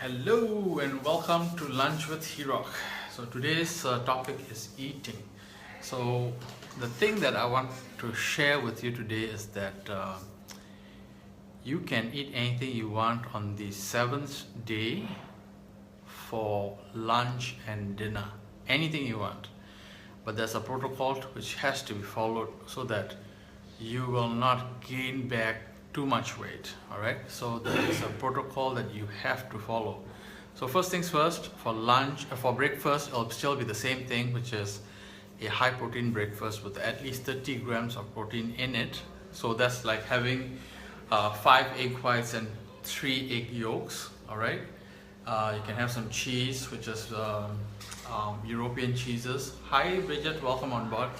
Hello and welcome to Lunch with Hirok. So today's topic is eating. So the thing that I want to share with you today is that you can eat anything you want on the seventh day for lunch and dinner. Anything you want. But there's a protocol which has to be followed so that you will not gain back too much weight. Alright, so there is a protocol that you have to follow. So first things first, for lunch, for breakfast, it'll still be the same thing, which is a high protein breakfast with at least 30 grams of protein in it. So that's like having 5 egg whites and 3 egg yolks. Alright, you can have some cheese, which is European cheeses. Hi Bridget, welcome on board.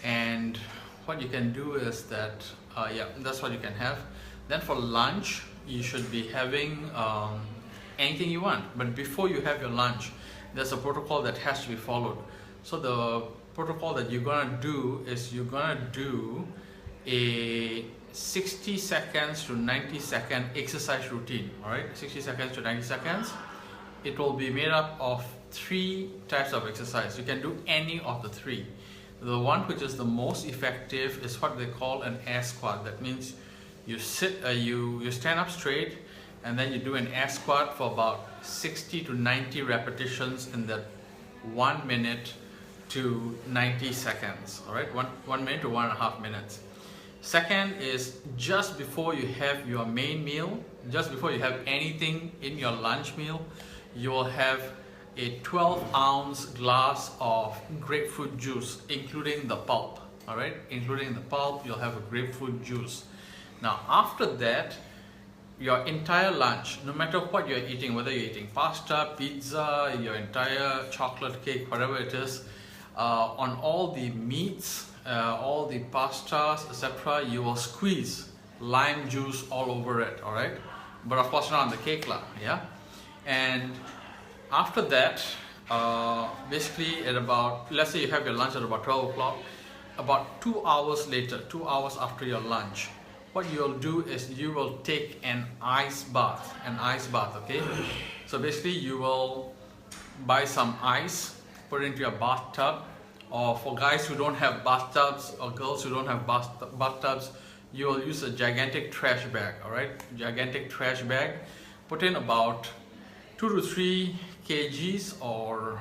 And what you can do is that that's what you can have. Then for lunch you should be having anything you want, but before you have your lunch there's a protocol that has to be followed. So the protocol that you're gonna do is you're gonna do a 60 seconds to 90 second exercise routine. All right, 60 seconds to 90 seconds. It will be made up of 3 types of exercise. You can do any of the 3. The one which is the most effective is what they call an air squat. That means you sit, you stand up straight, and then you do an air squat for about 60 to 90 repetitions in that 1 minute to 90 seconds. All right, 1 minute to 1.5 minutes. Second is just before you have your main meal, just before you have anything in your lunch meal, you will have a 12-ounce glass of grapefruit juice, including the pulp. All right, including the pulp, you'll have a grapefruit juice. Now after that, your entire lunch, no matter what you're eating, whether you're eating pasta, pizza, your entire chocolate cake, whatever it is, on all the meats, all the pastas, etc., you will squeeze lime juice all over it. All right, but of course not on the cake lah, yeah. And after that, basically at about, let's say you have your lunch at about 12 o'clock, about 2 hours later, 2 hours after your lunch, what you'll do is you will take an ice bath, okay? So basically you will buy some ice, put it into your bathtub, or for guys who don't have bathtubs or girls who don't have bathtubs, you will use a gigantic trash bag. All right, gigantic trash bag, put in about 2 to 3 kgs or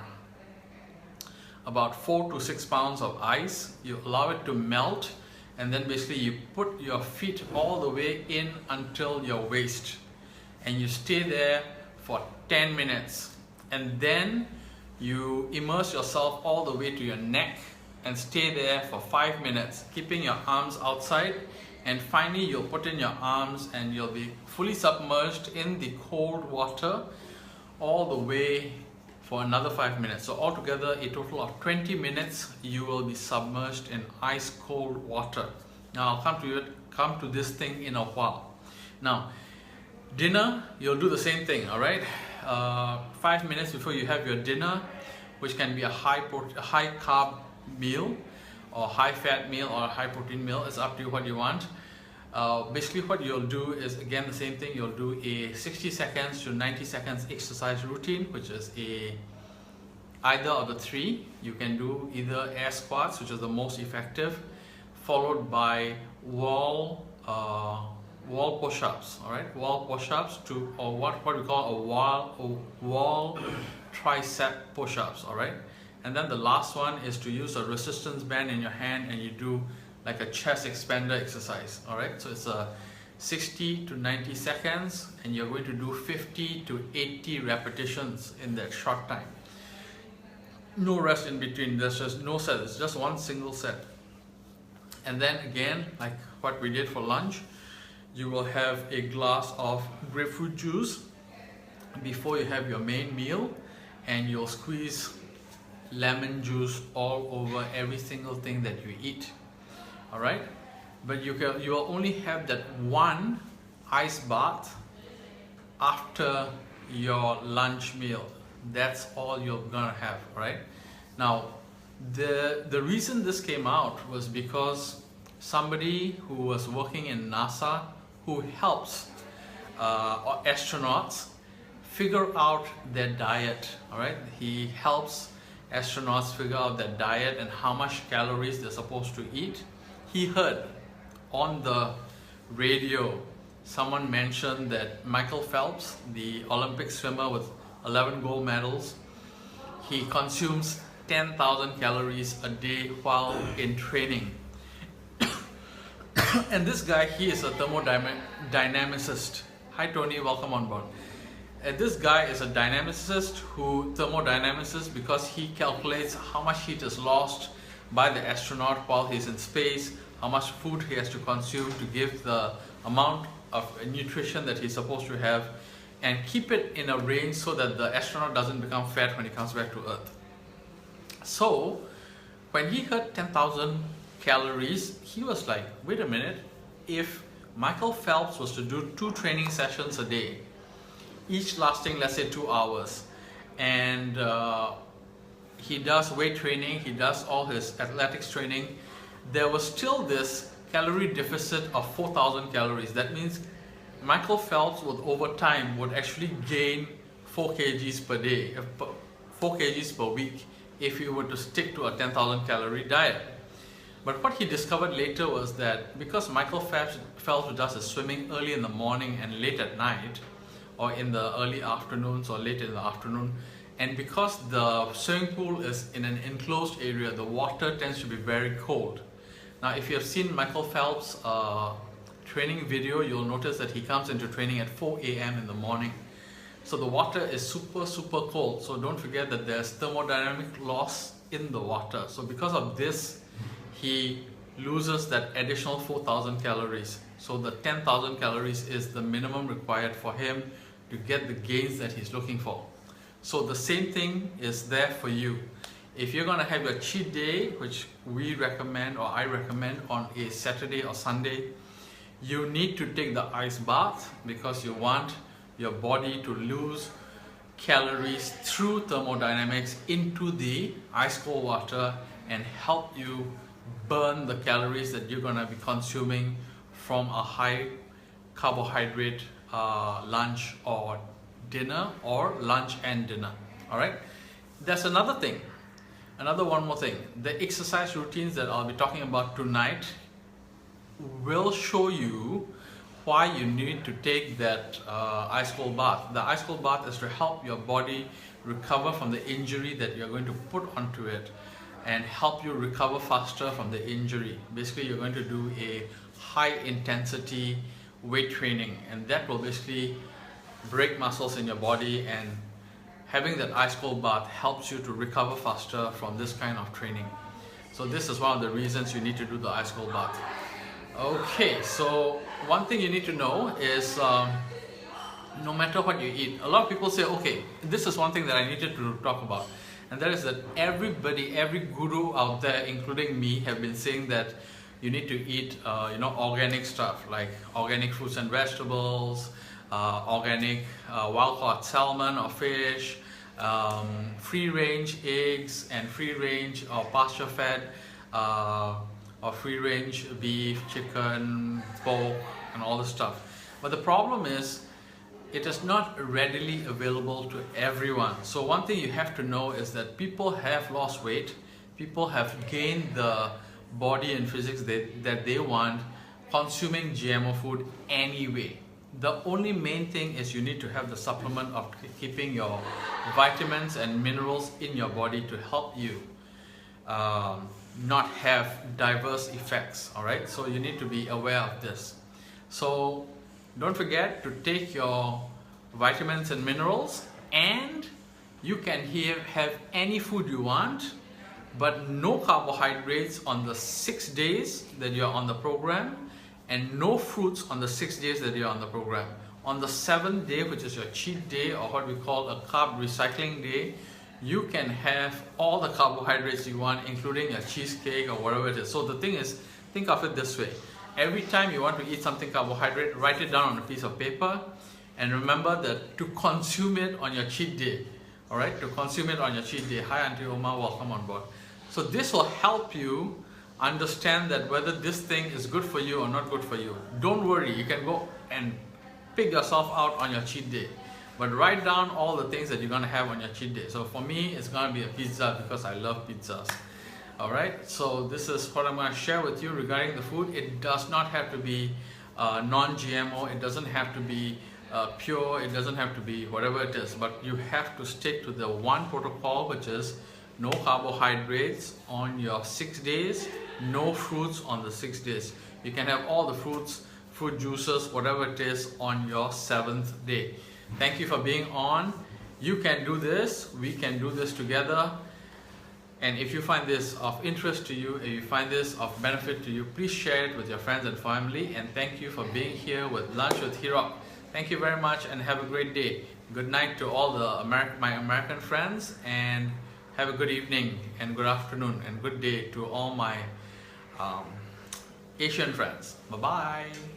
about 4 to 6 pounds of ice. You allow it to melt, and then basically you put your feet all the way in until your waist, and you stay there for 10 minutes, and then you immerse yourself all the way to your neck and stay there for 5 minutes, keeping your arms outside. And finally you'll put in your arms and you'll be fully submerged in the cold water all the way for another 5 minutes. So altogether a total of 20 minutes you will be submerged in ice cold water. Now I'll come to this thing in a while. Now dinner, you'll do the same thing. All right, 5 minutes before you have your dinner, which can be a high carb meal or high fat meal or a high protein meal. It's up to you what you want. Basically what you'll do is again the same thing. You'll do a 60 seconds to 90 seconds exercise routine, which is either of the 3. You can do either air squats, which is the most effective, followed by wall push-ups. All right, wall push-ups or what we call a wall tricep push-ups. All right, and then the last one is to use a resistance band in your hand and you do like a chest expander exercise. All right, so it's a 60 to 90 seconds and you're going to do 50 to 80 repetitions in that short time. No rest in between. There's just no set. It's just one single set. And then again, like what we did for lunch, you will have a glass of grapefruit juice before you have your main meal, and you'll squeeze lemon juice all over every single thing that you eat. All right, but you will only have that one ice bath after your lunch meal. That's all you're gonna have. Right now, the reason this came out was because somebody who was working in NASA, who helps astronauts, figure out their diet. All right, he helps astronauts figure out their diet and how much calories they're supposed to eat. He heard on the radio someone mentioned that Michael Phelps, the Olympic swimmer with 11 gold medals, he consumes 10,000 calories a day while in training. And this guy, he is a thermodynamicist. Hi Tony, welcome on board. This guy is a thermodynamicist because he calculates how much heat is lost by the astronaut while he's in space, how much food he has to consume to give the amount of nutrition that he's supposed to have, and keep it in a range so that the astronaut doesn't become fat when he comes back to Earth. So when he heard 10,000 calories, he was like, wait a minute, if Michael Phelps was to do 2 training sessions a day, each lasting, let's say, 2 hours, and he does weight training, he does all his athletics training, there was still this calorie deficit of 4,000 calories. That means Michael Phelps would, over time, would actually gain 4 kgs per day, 4 kgs per week, if he were to stick to a 10,000 calorie diet. But what he discovered later was that because Michael Phelps does his swimming early in the morning and late at night, or in the early afternoons or late in the afternoon, and because the swimming pool is in an enclosed area, the water tends to be very cold. Now if you have seen Michael Phelps' training video, you'll notice that he comes into training at 4 a.m. in the morning. So the water is super cold. So don't forget that there's thermodynamic loss in the water. So because of this, he loses that additional 4,000 calories. So the 10,000 calories is the minimum required for him to get the gains that he's looking for. So the same thing is there for you. If you're going to have your cheat day, which we recommend, or I recommend, on a Saturday or Sunday, you need to take the ice bath because you want your body to lose calories through thermodynamics into the ice cold water and help you burn the calories that you're going to be consuming from a high carbohydrate lunch or dinner, or lunch and dinner. All right, there's another thing, one more thing. The exercise routines that I'll be talking about tonight will show you why you need to take that ice cold bath. The ice cold bath is to help your body recover from the injury that you're going to put onto it and help you recover faster from the injury. Basically, you're going to do a high intensity weight training, and that will basically break muscles in your body, and having that ice cold bath helps you to recover faster from this kind of training. So this is one of the reasons you need to do the ice cold bath. Okay, so one thing you need to know is no matter what you eat, a lot of people say, okay, this is one thing that I needed to talk about, and that is that everybody, every guru out there, including me, have been saying that you need to eat organic stuff like organic fruits and vegetables, organic wild-caught salmon or fish, free-range eggs, and free-range or pasture-fed or free-range beef, chicken, pork, and all this stuff. But the problem is, it is not readily available to everyone. So one thing you have to know is that people have lost weight, people have gained the body and physics that they want consuming GMO food anyway. The only main thing is you need to have the supplement of keeping your vitamins and minerals in your body to help you not have diverse effects. All right, so you need to be aware of this. So don't forget to take your vitamins and minerals, and you can have any food you want, but no carbohydrates on the 6 days that you're on the program, and no fruits on the 6 days that you're on the program. On the 7th day, which is your cheat day, or what we call a carb recycling day, you can have all the carbohydrates you want, including a cheesecake or whatever it is. So the thing is, think of it this way. Every time you want to eat something carbohydrate, write it down on a piece of paper, and remember that to consume it on your cheat day. All right, to consume it on your cheat day. Hi Auntie Oma, welcome on board. So this will help you understand that whether this thing is good for you or not good for you. Don't worry, you can go and pick yourself out on your cheat day. but write down all the things that you're gonna have on your cheat day. So for me, it's gonna be a pizza because I love pizzas. All right, so this is what I'm gonna share with you regarding the food. It does not have to be non-GMO. It doesn't have to be pure. It doesn't have to be whatever it is, but you have to stick to the one protocol, which is no carbohydrates on your 6 days, no fruits on the 6 days. You can have all the fruits, fruit juices, whatever it is on your 7th day. Thank you for being on. You can do this. We can do this together. And if you find this of interest to you, if you find this of benefit to you, please share it with your friends and family. And thank you for being here with Lunch with Hirok. Thank you very much and have a great day. Good night to all the my American friends, and have a good evening and good afternoon and good day to all my Asian friends. Bye-bye.